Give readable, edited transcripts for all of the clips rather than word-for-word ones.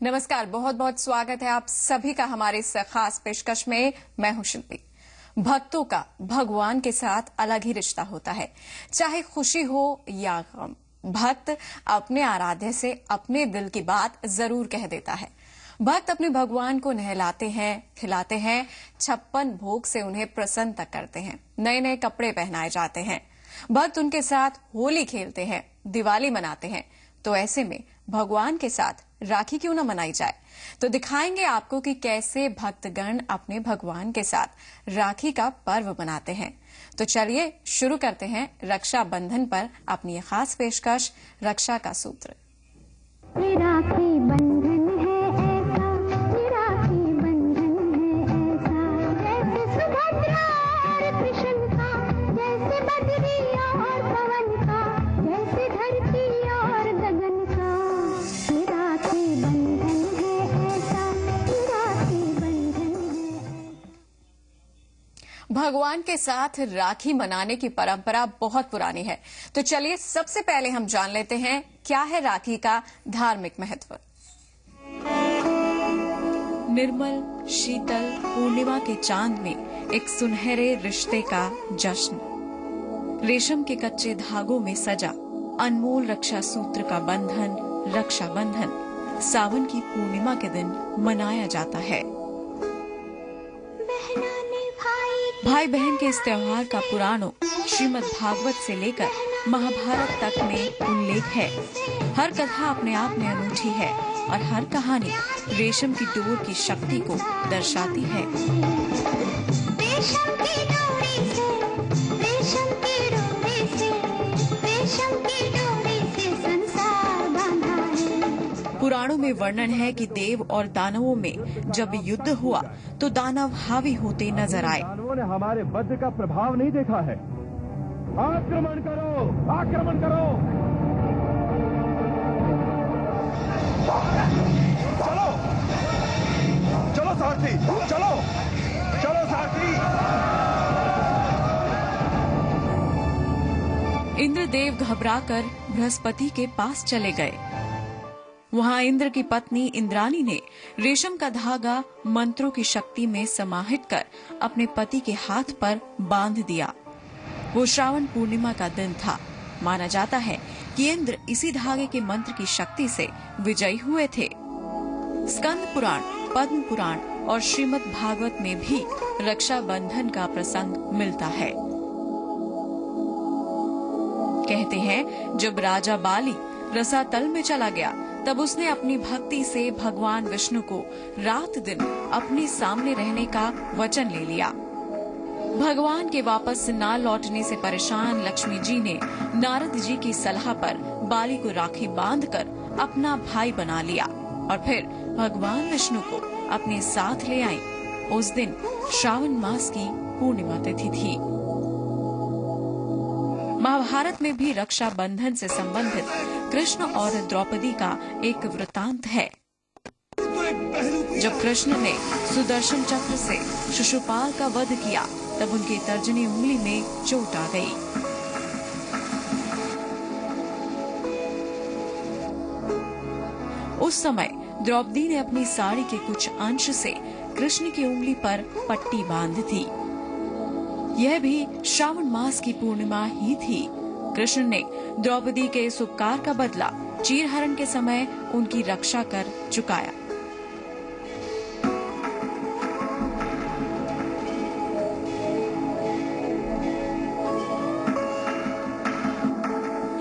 नमस्कार, बहुत बहुत स्वागत है आप सभी का हमारे इस खास पेशकश में। मैं हूं शिल्पी। भक्तों का भगवान के साथ अलग ही रिश्ता होता है, चाहे खुशी हो या गम। भक्त अपने आराध्य से अपने दिल की बात जरूर कह देता है। भक्त अपने भगवान को नहलाते हैं, खिलाते हैं, 56 भोग से उन्हें प्रसन्न तक करते हैं, नए नए कपड़े पहनाए जाते हैं। भक्त उनके साथ होली खेलते हैं, दिवाली मनाते हैं। तो ऐसे में भगवान के साथ राखी क्यों न मनाई जाए। तो दिखाएंगे आपको कि कैसे भक्तगण अपने भगवान के साथ राखी का पर्व मनाते हैं। तो चलिए शुरू करते हैं रक्षा बंधन पर अपनी खास पेशकश, रक्षा का सूत्र। राखी बंधन है ऐसा, राखी बंधन है ऐसा, जैसे सुभद्रा और कृष्ण का, जैसे बद्री और पवन का, जैसे धरती और गगन का। राखी बंधन है ऐसा, राखी बंधन है। भगवान के साथ राखी मनाने की परंपरा बहुत पुरानी है। तो चलिए सबसे पहले हम जान लेते हैं क्या है राखी का धार्मिक महत्व। निर्मल शीतल पूर्णिमा के चांद में एक सुनहरे रिश्ते का जश्न। रेशम के कच्चे धागों में सजा अनमोल रक्षा सूत्र का बंधन, रक्षा बंधन सावन की पूर्णिमा के दिन मनाया जाता है। भाई बहन के इस त्योहार का पुराणों श्रीमद् भागवत से लेकर महाभारत तक में उल्लेख है। हर कथा अपने आप में अनूठी है और हर कहानी रेशम की डोर की शक्ति को दर्शाती है। रेशम की डोरी से, रेशम की डोरी से, रेशम की डोरी से संसार बांधा है। पुराणों में वर्णन है कि देव और दानवों में जब युद्ध हुआ तो दानव हावी होते नजर आए। दानवों ने हमारे वज्र का प्रभाव नहीं देखा है। आक्रमण करो, आक्रमण करो। चलो चलो सारथी, चलो चलो सारथी। इंद्रदेव घबराकर बृहस्पति के पास चले गए। वहां इंद्र की पत्नी इंद्राणी ने रेशम का धागा मंत्रों की शक्ति में समाहित कर अपने पति के हाथ पर बांध दिया। वो श्रावण पूर्णिमा का दिन था। माना जाता है कि इंद्र इसी धागे के मंत्र की शक्ति से विजयी हुए थे। स्कंद पुराण, पद्म पुराण और श्रीमद् भागवत में भी रक्षा बंधन का प्रसंग मिलता है। कहते हैं जब राजा बाली रसातल में चला गया तब उसने अपनी भक्ति से भगवान विष्णु को रात दिन अपने सामने रहने का वचन ले लिया। भगवान के वापस न लौटने से परेशान लक्ष्मी जी ने नारद जी की सलाह पर बाली को राखी बांधकर अपना भाई बना लिया और फिर भगवान विष्णु को अपने साथ ले आई। उस दिन श्रावण मास की पूर्णिमा तिथि थी। महाभारत में भी रक्षा बंधन से संबंधित कृष्ण और द्रौपदी का एक वृतांत है। जब कृष्ण ने सुदर्शन चक्र से शिशुपाल का वध किया तब उनकी तर्जनी उंगली में चोट आ गई। उस समय द्रौपदी ने अपनी साड़ी के कुछ अंश से कृष्ण की उंगली पर पट्टी बांध दी। यह भी श्रावण मास की पूर्णिमा ही थी। कृष्ण ने द्रौपदी के इस उपकार का बदला चीरहरण के समय उनकी रक्षा कर चुकाया।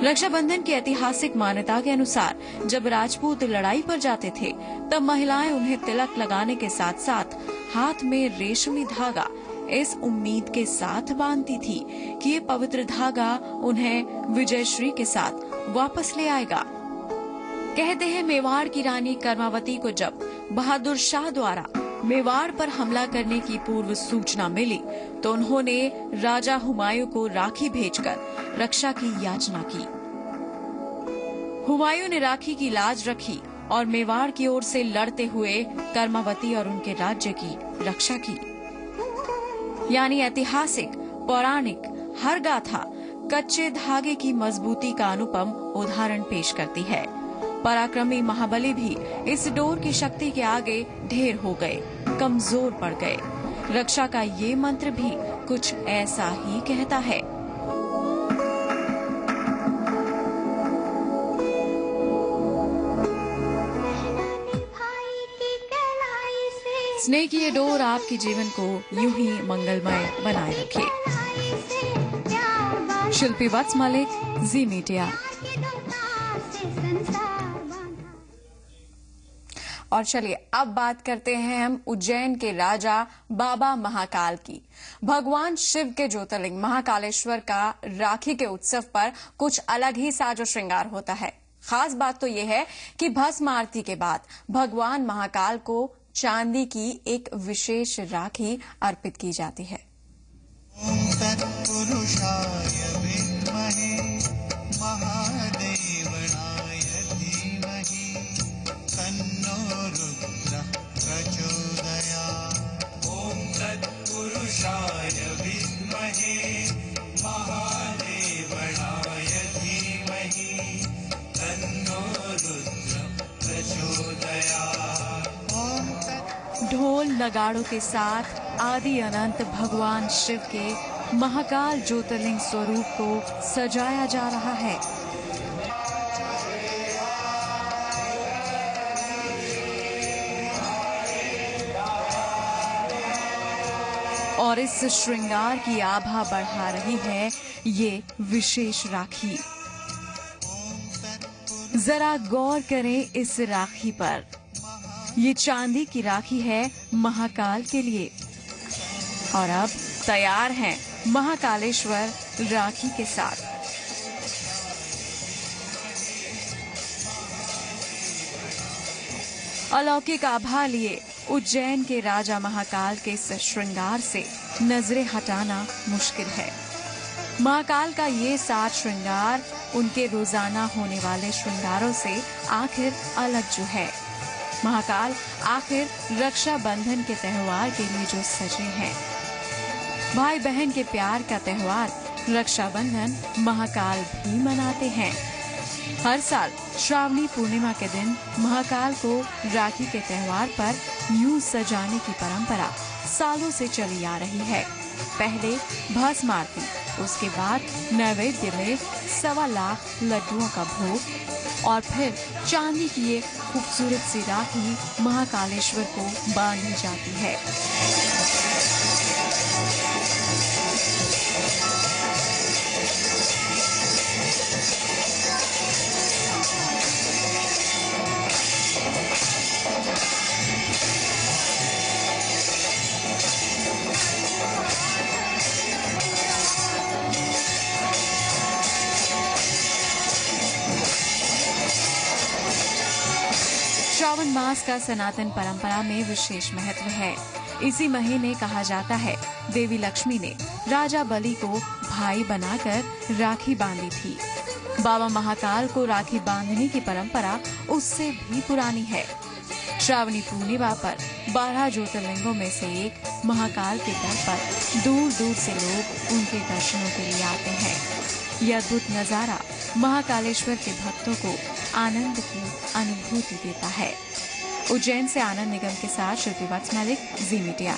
रक्षाबंधन की ऐतिहासिक मान्यता के अनुसार जब राजपूत लड़ाई पर जाते थे तब महिलाएं उन्हें तिलक लगाने के साथ साथ हाथ में रेशमी धागा इस उम्मीद के साथ बांधती थी कि ये पवित्र धागा उन्हें विजयश्री के साथ वापस ले आएगा। कहते हैं मेवाड़ की रानी कर्मावती को जब बहादुर शाह द्वारा मेवाड़ पर हमला करने की पूर्व सूचना मिली तो उन्होंने राजा हुमायूं को राखी भेजकर रक्षा की याचना की। हुमायूं ने राखी की लाज रखी और मेवाड़ की ओर से लड़ते हुए कर्मावती और उनके राज्य की रक्षा की। यानी ऐतिहासिक पौराणिक हर गाथा कच्चे धागे की मजबूती का अनुपम उदाहरण पेश करती है। पराक्रमी महाबली भी इस डोर की शक्ति के आगे ढेर हो गए, कमजोर पड़ गए। रक्षा का ये मंत्र भी कुछ ऐसा ही कहता है। स्नेह की ये डोर आपके जीवन को यूं ही मंगलमय बनाए रखे। शिल्पी वत्स मलिक, जी मीडिया। और चलिए अब बात करते हैं हम उज्जैन के राजा बाबा महाकाल की। भगवान शिव के ज्योतिर्लिंग महाकालेश्वर का राखी के उत्सव पर कुछ अलग ही साजो श्रृंगार होता है। खास बात तो यह है कि भस्म आरती के बाद भगवान महाकाल को चांदी की एक विशेष राखी अर्पित की जाती है। ओम तत्पुरुषाय विद्महे महादेवनाय धीमहि तन्नो रुद्रः प्रचोदयात्। ओम तत्पुरुषाय विद्महे महादेवनाय धीमहि तन्नो रुद्रः प्रचोदयात्। ढोल नगाड़ों के साथ आदि अनंत भगवान शिव के महाकाल ज्योतिर्लिंग स्वरूप को सजाया जा रहा है। और इस श्रृंगार की आभा बढ़ा रही है ये विशेष राखी। जरा गौर करें इस राखी पर। ये चांदी की राखी है महाकाल के लिए। और अब तैयार हैं महाकालेश्वर राखी के साथ। अलौकिक आभा लिए उज्जैन के राजा महाकाल के इस श्रृंगार से नजरें हटाना मुश्किल है। महाकाल का ये साज श्रृंगार उनके रोजाना होने वाले श्रृंगारों से आखिर अलग जो है। महाकाल आखिर रक्षाबंधन के त्योहार के लिए जो सजे हैं। भाई बहन के प्यार का त्योहार रक्षाबंधन महाकाल भी मनाते हैं। हर साल श्रावणी पूर्णिमा के दिन महाकाल को राखी के त्योहार पर यूं सजाने की परंपरा सालों से चली आ रही है। पहले भस्म आरती, उसके बाद नैवेद्य में 1.25 लाख लड्डुओं का भोग और फिर चांदी की एक खूबसूरत सी राखी महाकालेश्वर को बांधी जाती है। श्रावण मास का सनातन परंपरा में विशेष महत्व है। इसी महीने कहा जाता है देवी लक्ष्मी ने राजा बलि को भाई बनाकर राखी बांधी थी। बाबा महाकाल को राखी बांधने की परंपरा उससे भी पुरानी है। श्रावणी पूर्णिमा पर 12 ज्योतिर्लिंगों में से एक महाकाल के दर पर दूर दूर से लोग उनके दर्शनों के लिए आते हैं। यह अद्भुत नजारा महाकालेश्वर के भक्तों को आनंद की अनुभूति देता है। उज्जैन से आनंद निगम के साथ शिल्पी वत्स मलिक, जी मीडिया।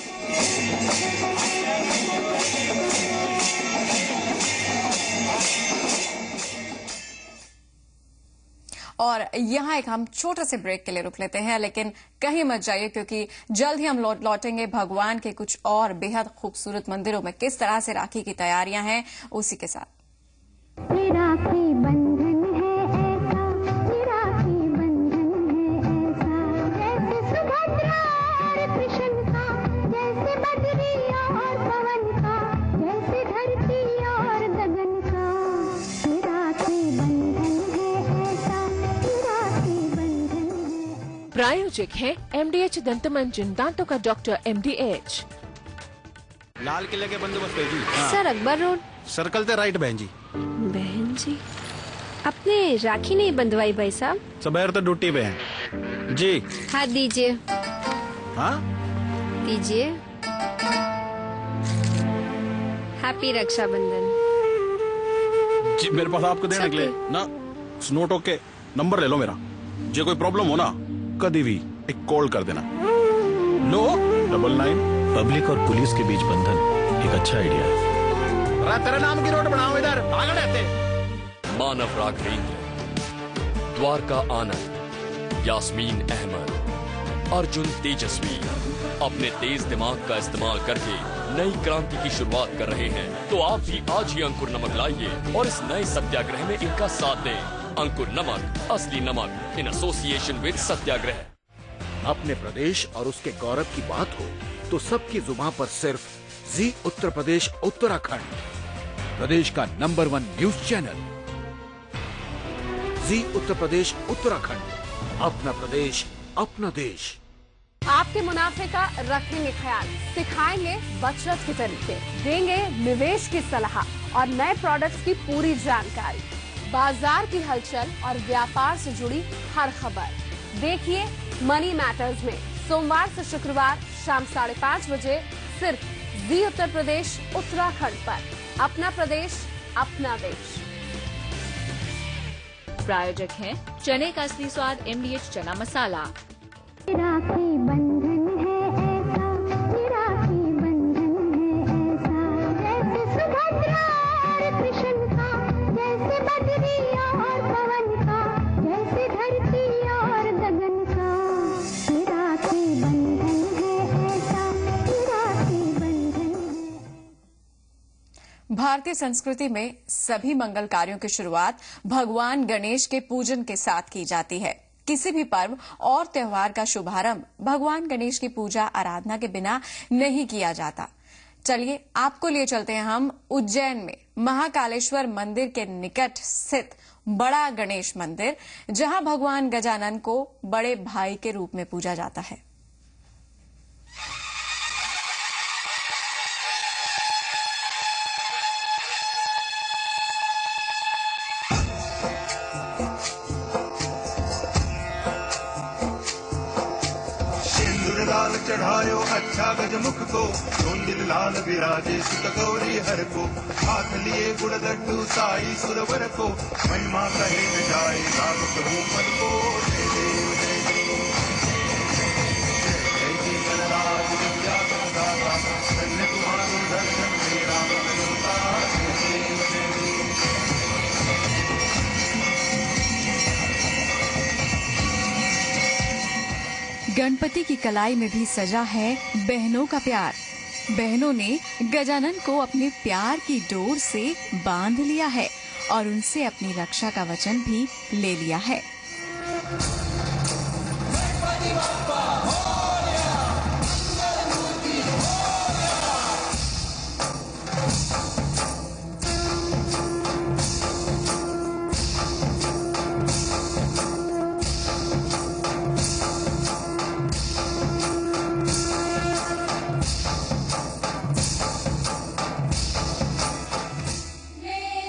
और यहाँ एक हम छोटे से ब्रेक के लिए रुक लेते हैं, लेकिन कहीं मत जाइए क्योंकि जल्द ही हम लौटेंगे भगवान के कुछ और बेहद खूबसूरत मंदिरों में किस तरह से राखी की तैयारियां हैं उसी के साथ। राखी बंधन है ऐसा, राखी बंधन है ऐसा, जैसे सुभद्रा और कृष्ण का, जैसे बद्री और पवन का, जैसे धरती और गगन का। राखी बंधन है ऐसा, राखी बंधन है। प्रायोजक है MDH दंतमंजन दांतों का डॉक्टर MDH। लाल किले के बंदोबस्त है जी। सर अकबर रोड सर्कल ते राइट बहन जी। बहन जी अपने राखी नहीं बंधवाई भाई साहब? सबैर तो ड्यूटी पे हैं जी। हाथ दीजिए। हाँ दीजिए। हैप्पी रक्षाबंधन। जी मेरे पास आपको देने के लिए ना नोट। ओके नंबर ले लो मेरा। जे कोई प्रॉब्लम हो ना कभी भी एक कॉल कर देना। लो 99। पब्लिक और पुलिस के बीच बंधन एक अच्छा आइडिया है। तेरे नाम की रोड बनाओ इधर आगे रहते। मानव राघवेंद्र, द्वारका आनंद, यास्मीन अहमद, अर्जुन तेजस्वी अपने तेज दिमाग का इस्तेमाल करके नई क्रांति की शुरुआत कर रहे हैं। तो आप भी आज ही अंकुर नमक लाइए और इस नए सत्याग्रह में इनका साथ दें। अंकुर नमक, असली नमक, इन एसोसिएशन विद सत्याग्रह। अपने प्रदेश और उसके गौरव की बात हो तो सबकी जुबान पर सिर्फ जी उत्तर प्रदेश उत्तराखंड, प्रदेश का नंबर 1 न्यूज चैनल। जी उत्तर प्रदेश उत्तराखंड, अपना प्रदेश अपना देश। आपके मुनाफे का रखेंगे ख्याल, सिखाएंगे बचत के तरीके, देंगे निवेश की सलाह और नए प्रोडक्ट्स की पूरी जानकारी, बाजार की हलचल और व्यापार से जुड़ी हर खबर। देखिए मनी मैटर्स में सोमवार से शुक्रवार शाम 5:30 बजे सिर्फ जी उत्तर प्रदेश उत्तराखंड पर। अपना प्रदेश अपना देश। प्रायोजक हैं चने का असली स्वाद MDH चना मसाला। राखी बंधन है ऐसा, राखी बंधन है ऐसा, जैसे सुभद्रा और कृष्ण का, जैसे बद्री और पवन का, जैसे धरती और गगन का। राखी बंधन है ऐसा, राखी बंधन है। भारतीय संस्कृति में सभी मंगल कार्यों की शुरुआत भगवान गणेश के पूजन के साथ की जाती है। किसी भी पर्व और त्योहार का शुभारंभ भगवान गणेश की पूजा आराधना के बिना नहीं किया जाता। चलिए आपको लिए चलते हैं हम उज्जैन में महाकालेश्वर मंदिर के निकट स्थित बड़ा गणेश मंदिर, जहां भगवान गजानन को बड़े भाई के रूप में पूजा जाता है। लाल चढ़ायो अच्छा गजमुख को, चोंदिल लाल विराजे सुत गौरी हर को, हाथ लिए गुड़ लड्डू साई सुरवर को, महिमा कहे न जाए राम प्रभु पद को। जय देव जय देव जय जय गणराज विद्या दाता, धन्य तुम्हारो दर्शन मेरा मन होता। जय देव जय देव। गणपति की कलाई में भी सजा है बहनों का प्यार। बहनों ने गजानन को अपने प्यार की डोर से बांध लिया है और उनसे अपनी रक्षा का वचन भी ले लिया है।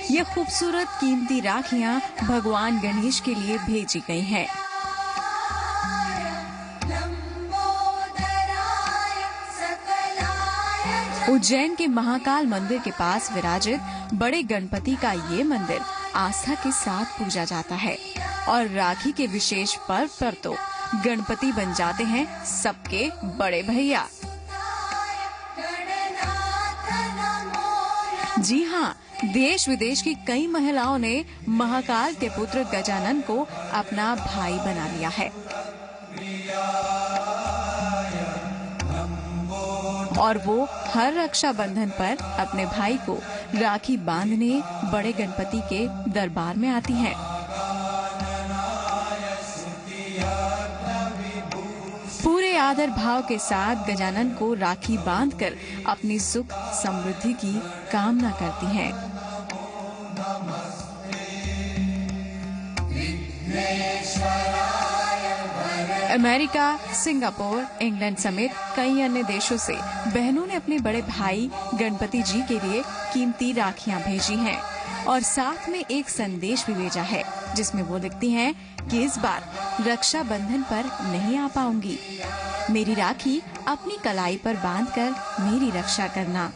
ये खूबसूरत कीमती राखियां भगवान गणेश के लिए भेजी गई हैं। उज्जैन के महाकाल मंदिर के पास विराजित बड़े गणपति का ये मंदिर आस्था के साथ पूजा जाता है और राखी के विशेष पर्व पर तो गणपति बन जाते हैं सबके बड़े भैया। जी हाँ, देश विदेश की कई महिलाओं ने महाकाल के पुत्र गजानन को अपना भाई बना लिया है और वो हर रक्षाबंधन पर अपने भाई को राखी बांधने बड़े गणपति के दरबार में आती हैं। पूरे आदर भाव के साथ गजानन को राखी बांधकर अपनी सुख समृद्धि की कामना करती हैं। अमेरिका, सिंगापुर, इंग्लैंड समेत कई अन्य देशों से बहनों ने अपने बड़े भाई गणपति जी के लिए कीमती राखियां भेजी हैं और साथ में एक संदेश भी भेजा है जिसमें वो लिखती हैं कि इस बार रक्षाबंधन पर नहीं आ पाऊंगी, मेरी राखी अपनी कलाई पर बांधकर मेरी रक्षा करना।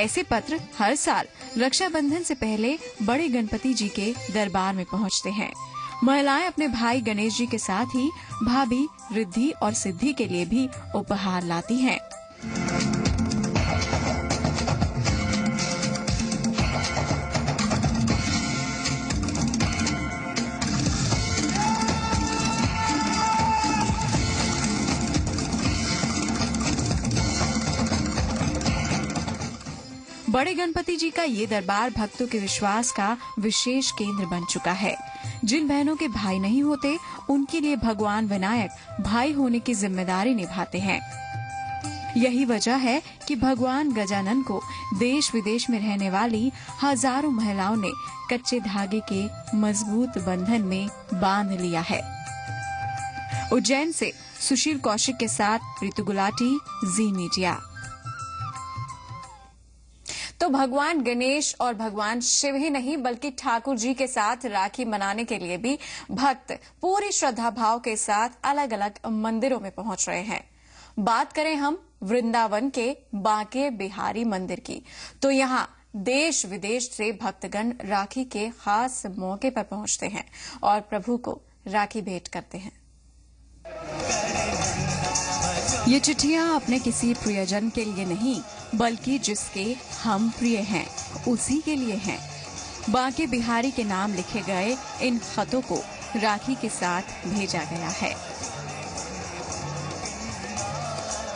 ऐसे पत्र हर साल रक्षाबंधन से पहले बड़े गणपति जी के दरबार में पहुंचते हैं। महिलाएं अपने भाई गणेश जी के साथ ही भाभी रिद्धि और सिद्धि के लिए भी उपहार लाती हैं। बड़े गणपति जी का ये दरबार भक्तों के विश्वास का विशेष केंद्र बन चुका है। जिन बहनों के भाई नहीं होते, उनके लिए भगवान विनायक भाई होने की जिम्मेदारी निभाते हैं। यही वजह है कि भगवान गजानन को देश विदेश में रहने वाली हजारों महिलाओं ने कच्चे धागे के मजबूत बंधन में बांध लिया है। उज्जैन से सुशील कौशिक के साथ ऋतु गुलाटी, जी मीडिया। तो भगवान गणेश और भगवान शिव ही नहीं बल्कि ठाकुर जी के साथ राखी मनाने के लिए भी भक्त पूरी श्रद्धा भाव के साथ अलग अलग मंदिरों में पहुंच रहे हैं। बात करें हम वृंदावन के बांके बिहारी मंदिर की, तो यहां देश विदेश से भक्तगण राखी के खास मौके पर पहुंचते हैं और प्रभु को राखी भेंट करते हैं। ये चिट्ठियां अपने किसी प्रियजन के लिए नहीं बल्कि जिसके हम प्रिय हैं उसी के लिए हैं। बांके बिहारी के नाम लिखे गए इन खतों को राखी के साथ भेजा गया है।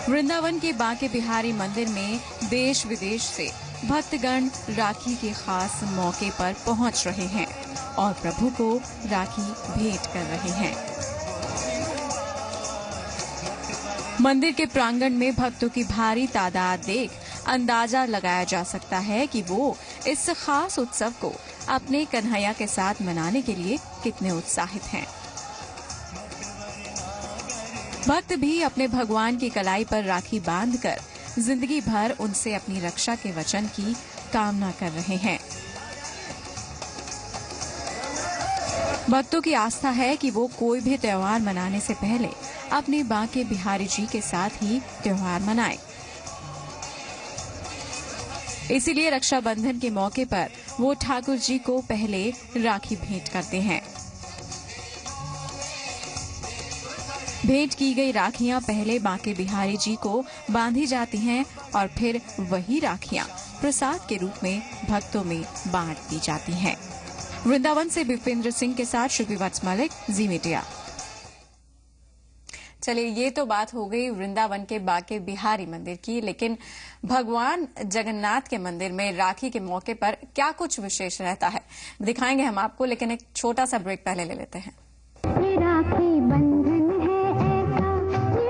वृंदावन के बांके बिहारी मंदिर में देश विदेश से भक्तगण राखी के खास मौके पर पहुंच रहे हैं और प्रभु को राखी भेंट कर रहे हैं। मंदिर के प्रांगण में भक्तों की भारी तादाद देख अंदाजा लगाया जा सकता है कि वो इस खास उत्सव को अपने कन्हैया के साथ मनाने के लिए कितने उत्साहित हैं। भक्त भी अपने भगवान की कलाई पर राखी बांधकर जिंदगी भर उनसे अपनी रक्षा के वचन की कामना कर रहे हैं। भक्तों की आस्था है कि वो कोई भी त्योहार मनाने से पहले अपने बांके बिहारी जी के साथ ही त्योहार मनाएं। इसीलिए रक्षाबंधन के मौके पर वो ठाकुर जी को पहले राखी भेंट करते हैं। भेंट की गई राखियां पहले बांके बिहारी जी को बांधी जाती हैं और फिर वही राखियां प्रसाद के रूप में भक्तों में बांट दी जाती हैं। वृंदावन से विपेंद्र सिंह के साथ श्रुति वत्स मलिक, जी मीडिया। चलिए, ये तो बात हो गई वृंदावन के बांके बिहारी मंदिर की, लेकिन भगवान जगन्नाथ के मंदिर में राखी के मौके पर क्या कुछ विशेष रहता है दिखाएंगे हम आपको, लेकिन एक छोटा सा ब्रेक पहले ले लेते हैं। राखी बंधन है ऐसा,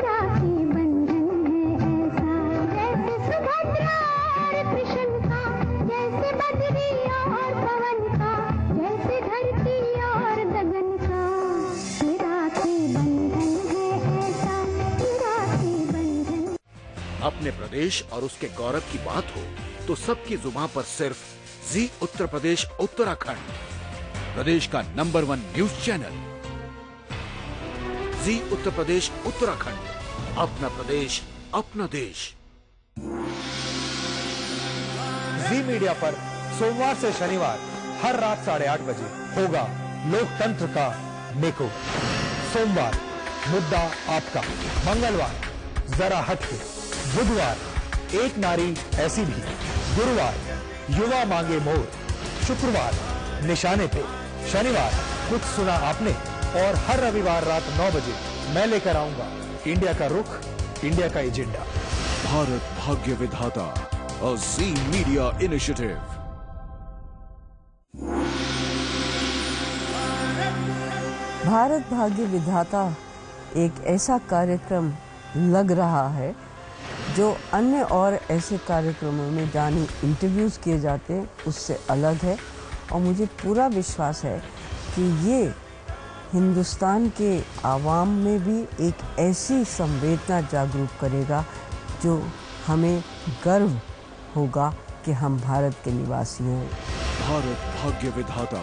राखी बंधन है ऐसा, जैसे सुभद्रा और कृष्ण का, जैसे बद्री और पवन का, जैसे धरती और गगन का। राखी बंधन है ऐसा, राखी बंधन। अपने प्रदेश और उसके गौरव की बात हो तो सबकी जुबान पर सिर्फ जी उत्तर प्रदेश उत्तराखंड, प्रदेश का नंबर 1 न्यूज चैनल। जी उत्तर प्रदेश उत्तराखंड, अपना प्रदेश अपना देश। जी मीडिया पर सोमवार से शनिवार हर रात 8:30 बजे होगा लोकतंत्र का मेकओवर। सोमवार मुद्दा आपका, मंगलवार जरा हटके, बुधवार एक नारी ऐसी भी, गुरुवार युवा मांगे मोर, शुक्रवार निशाने पे, शनिवार कुछ सुना आपने और हर रविवार रात 9 बजे मैं लेकर आऊंगा इंडिया का रुख, इंडिया का एजेंडा। भारत भाग्य विधाता, a Z Media initiative। Bharat भाग्य विधाता एक ऐसा कार्यक्रम लग रहा है जो अन्य और ऐसे कार्यक्रमों में जाने इंटरव्यूज किए जाते हैं उससे अलग है, और मुझे पूरा विश्वास है कि ये हिंदुस्तान के आवाम में भी एक ऐसी संवेदना जागरूक करेगा जो हमें गर्व होगा कि हम भारत के निवासी हैं। भारत भाग्य विधाता,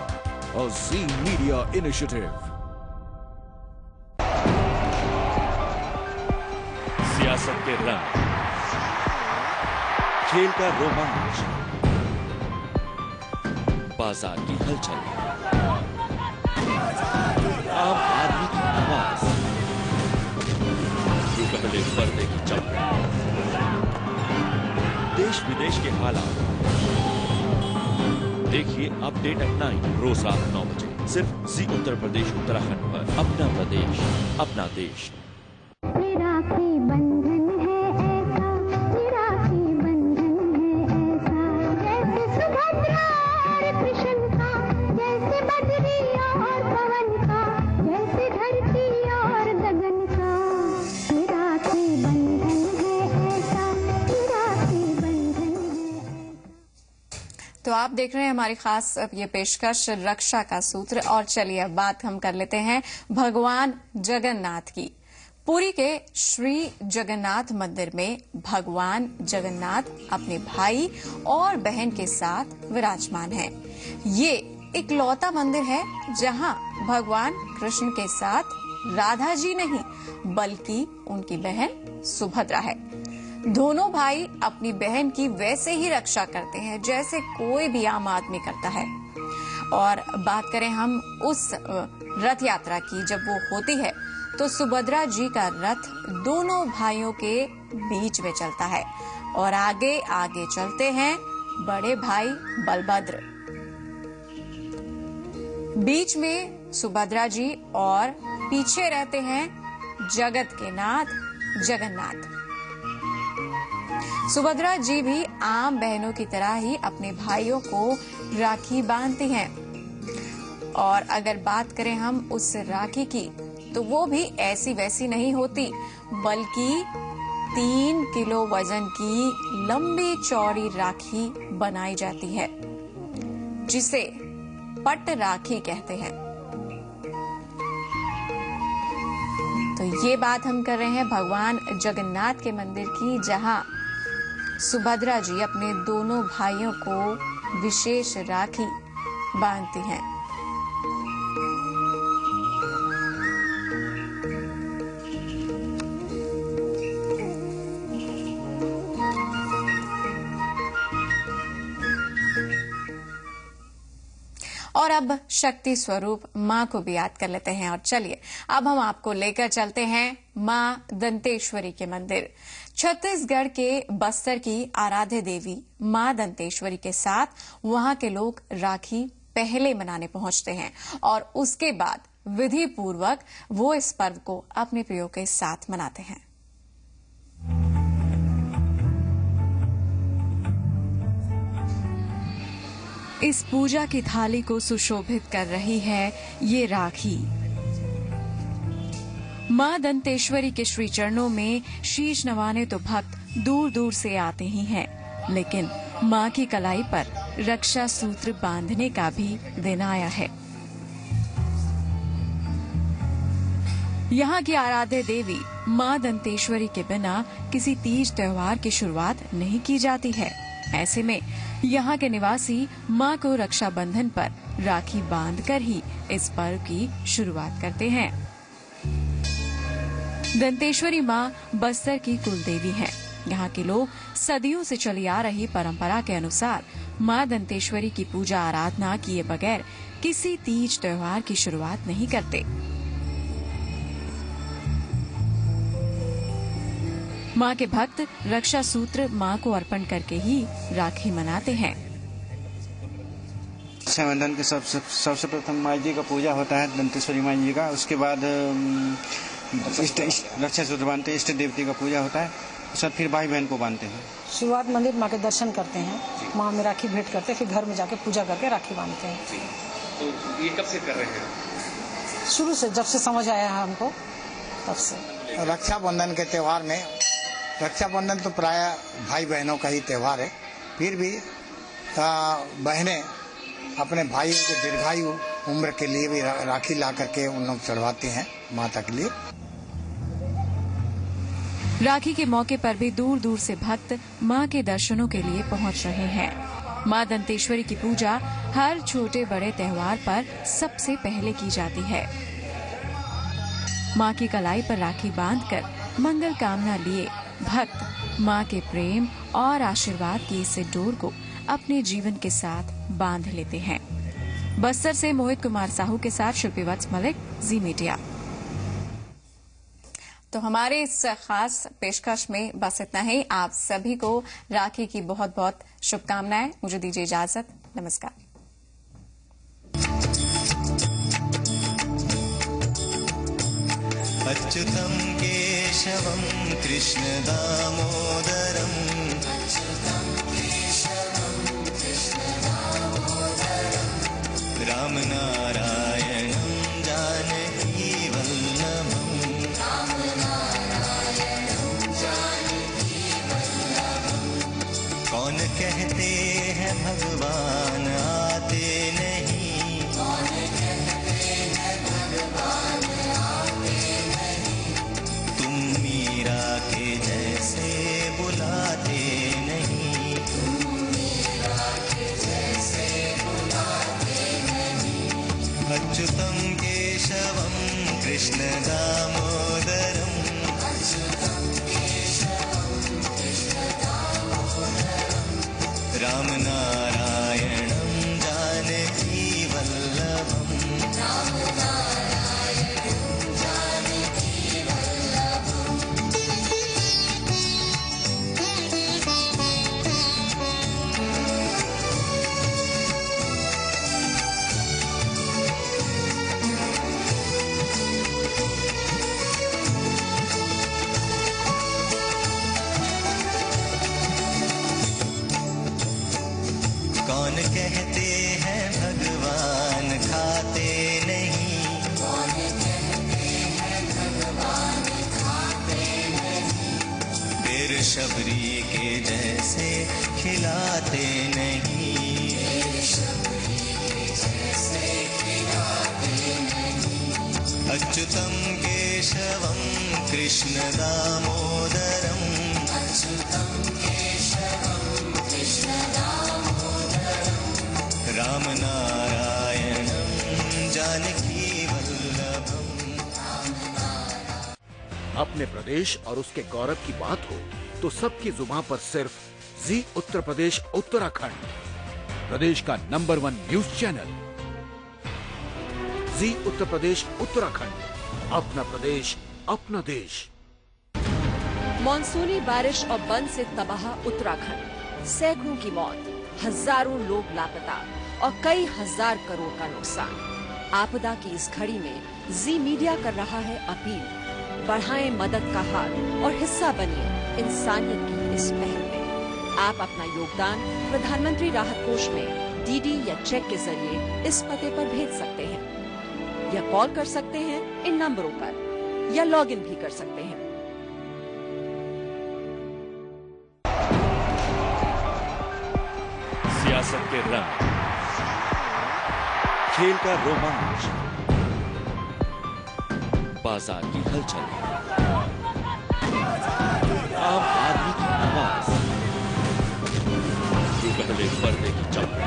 a Z Media initiative। सियासत के रंग, खेल का रोमांच, बाजार की हलचल, आम आदमी की आवाज, पहले पर्दे की चमक, देश विदेश के हालात। देखिए अपडेट एट 9 रोज रात 9 बजे सिर्फ जी उत्तर प्रदेश उत्तराखंड पर। अपना प्रदेश, अपना देश। राखी बंधन है ऐसा, राखी बंधन है ऐसा, जैसे सुभद्रा और कृष्ण का, जैसे बद्री और पवन का, जैसे धरती और गगन का। राखी बंधन है ऐसा, राखी बंधन है। तो आप देख रहे हैं हमारी खास ये पेशकश रक्षा का सूत्र। और चलिए अब बात हम कर लेते हैं भगवान जगन्नाथ की। पुरी के श्री जगन्नाथ मंदिर में भगवान जगन्नाथ अपने भाई और बहन के साथ विराजमान हैं। ये इकलौता मंदिर है जहां भगवान कृष्ण के साथ राधा जी नहीं बल्कि उनकी बहन सुभद्रा है। दोनों भाई अपनी बहन की वैसे ही रक्षा करते हैं जैसे कोई भी आम आदमी करता है। और बात करें हम उस रथ यात्रा की, जब वो होती है तो सुभद्रा जी का रथ दोनों भाइयों के बीच में चलता है और आगे आगे चलते हैं बड़े भाई बलभद्र। बीच में सुभद्रा जी और पीछे रहते हैं जगत के नाथ जगन्नाथ। सुभद्रा जी भी आम बहनों की तरह ही अपने भाइयों को राखी बांधती हैं। और अगर बात करें हम उस राखी की, तो वो भी ऐसी वैसी नहीं होती बल्कि 3 किलो वजन की लंबी चौड़ी राखी बनाई जाती है जिसे पट राखी कहते हैं। तो ये बात हम कर रहे हैं भगवान जगन्नाथ के मंदिर की, जहां सुभद्रा जी अपने दोनों भाइयों को विशेष राखी बांधती हैं। और अब शक्ति स्वरूप मां को भी याद कर लेते हैं। और चलिए अब हम आपको लेकर चलते हैं मां दंतेश्वरी के मंदिर। छत्तीसगढ़ के बस्तर की आराध्य देवी मां दंतेश्वरी के साथ वहां के लोग राखी पहले मनाने पहुंचते हैं और उसके बाद विधि पूर्वक वो इस पर्व को अपने प्रियों के साथ मनाते हैं। इस पूजा की थाली को सुशोभित कर रही है ये राखी। मां दंतेश्वरी के श्री चरणों में शीश नवाने तो भक्त दूर दूर से आते ही हैं, लेकिन मां की कलाई पर रक्षा सूत्र बांधने का भी दिन आया है। यहाँ की आराध्य देवी मां दंतेश्वरी के बिना किसी तीज त्योहार की शुरुआत नहीं की जाती है। ऐसे में यहाँ के निवासी मां को रक्षाबंधन पर राखी बांधकर ही इस पर्व की शुरुआत करते हैं। दंतेश्वरी मां बस्तर की कुलदेवी हैं। यहाँ के लोग सदियों से चली आ रही परंपरा के अनुसार मां दंतेश्वरी की पूजा आराधना किए बगैर किसी तीज त्योहार की शुरुआत नहीं करते। मां के भक्त रक्षा सूत्र मां को अर्पण करके ही राखी मनाते हैं। रक्षाबंधन के सबसे प्रथम माई जी का पूजा होता है, दंतेश्वरी माई जी का। उसके बाद रक्षा सूत्र बांधते हैं, इष्ट देवती का पूजा होता है। उसके बाद फिर भाई बहन को बांधते हैं। शुरुआत मंदिर माँ के दर्शन करते हैं, माँ में राखी भेंट करते हैं, फिर घर में जाके पूजा करके राखी बांधते हैं। तो ये कब से कर रहे हैं? शुरू से, जब से समझ आया है हमको तब से। रक्षाबंधन के त्योहार में, रक्षाबंधन तो प्राय भाई बहनों का ही त्योहार है, फिर भी बहनें अपने भाइयों के दीर्घायु उम्र के लिए भी राखी ला करके उन लोग चढ़वाते हैं माता के लिए। राखी के मौके पर भी दूर दूर से भक्त मां के दर्शनों के लिए पहुंच रहे हैं। मां दंतेश्वरी की पूजा हर छोटे बड़े त्योहार पर सबसे पहले की जाती है। मां की कलाई पर राखी बांधकर मंगल कामना लिए भक्त माँ के प्रेम और आशीर्वाद की इस डोर को अपने जीवन के साथ बांध लेते हैं। बस्तर से मोहित कुमार साहू के साथ शिल्पी वत्स मलिक, जी मीडिया। तो हमारे इस खास पेशकश में बस इतना ही। आप सभी को राखी की बहुत बहुत शुभकामनाएं। मुझे दीजिए इजाजत। नमस्कार। अच्युतं केशवं कृष्ण दामोदरं रामनारायणं जानकी वल्लभं कौन कहते हैं भगवान आते नहीं, के जैसे बुलाते नहीं, अच्युतं केशवं कृष्ण दामोदरं रामनारायणं जानकी वल्लभं कौन कहते हैं भगवान खाते नहीं, फिर शबरी के जैसे खिलाते नहीं, अच्युतं केशवं कृष्ण दामोदरं रामनारायणं जानकी वल्लभं। अपने प्रदेश और उसके गौरव की बात हो तो सबकी जुबान पर सिर्फ जी उत्तर प्रदेश उत्तराखंड, प्रदेश का नंबर 1 न्यूज चैनल। जी उत्तर प्रदेश उत्तराखंड, अपना प्रदेश अपना देश। मानसूनी बारिश और बंद से तबाह उत्तराखंड, सैकड़ों की मौत, हजारों लोग लापता और कई हजार करोड़ का नुकसान। आपदा की इस घड़ी में जी मीडिया कर रहा है अपील, बढ़ाएं मदद का हाथ और हिस्सा बनिए इंसानियत की इस पहल में। आप अपना योगदान प्रधानमंत्री राहत कोष में डीडी या चेक के जरिए इस पते पर भेज सकते हैं या कॉल कर सकते हैं इन नंबरों पर, या लॉग इन भी कर सकते हैं। सियासत के रंग, खेल का रोमांच, बाजार की हलचल, आम आदमी की आवाज, पहले पर्दे की चमक,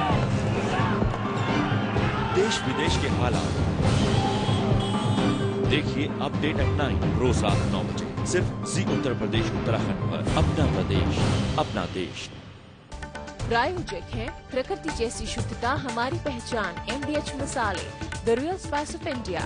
देश विदेश के हालात। देखिए अपडेट एट 9 रोज रात 9 बजे सिर्फ जी उत्तर प्रदेश उत्तराखंड पर। अपना प्रदेश अपना देश। प्रायोजक है प्रकृति जैसी शुद्धता हमारी पहचान, MDH मसाले, the real spice of India.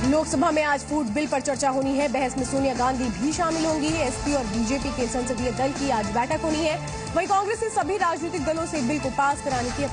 Lok Sabha में आज फूड बिल पर चर्चा होनी है। बहस में सोनिया गांधी भी शामिल होंगी। एसपी और बीजेपी के संसदीय दल की आज बैठक होनी है। वहीं कांग्रेस ने सभी राजनीतिक दलों से बिल को पास कराने की